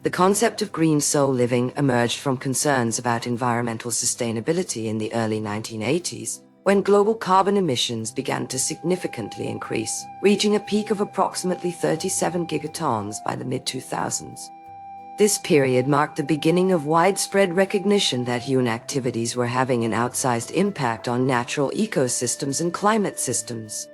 The concept of green soul living emerged from concerns about environmental sustainability in the early 1980s, when global carbon emissions began to significantly increase, reaching a peak of approximately 37 gigatons by the mid-2000s. This period marked the beginning of widespread recognition that human activities were having an outsized impact on natural ecosystems and climate systems.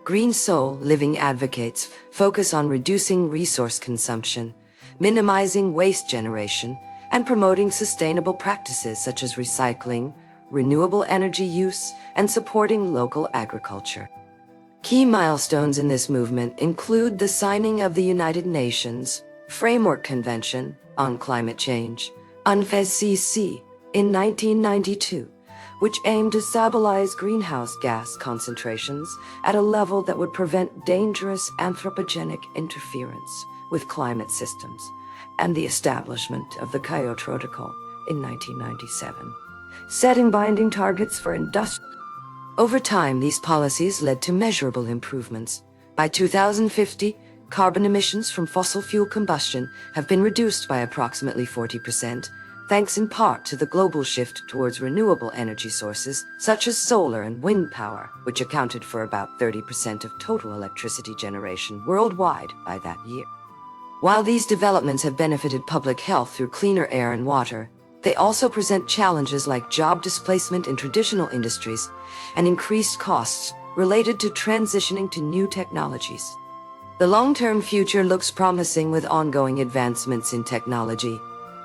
Green soul living advocates focus on reducing resource consumption, minimizing waste generation, and promoting sustainable practices such as recycling, renewable energy use, and supporting local agriculture. Key milestones in this movement include the signing of the United Nations Framework Convention on Climate Change, UNFCCC, in 1992, which aimed to stabilize greenhouse gas concentrations at a level that would prevent dangerous anthropogenic interference with climate systems, and the establishment of the Kyoto Protocol in 1997, setting binding targets for industrial. Over time, these policies led to measurable improvements. By 2050, carbon emissions from fossil fuel combustion have been reduced by approximately 40%, thanks in part to the global shift towards renewable energy sources such as solar and wind power, which accounted for about 30% of total electricity generation worldwide by that year. While these developments have benefited public health through cleaner air and water, they also present challenges like job displacement in traditional industries and increased costs related to transitioning to new technologies. The long-term future looks promising with ongoing advancements in technology,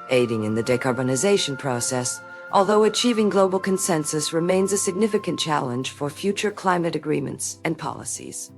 aiding in the decarbonization process, although achieving global consensus remains a significant challenge for future climate agreements and policies.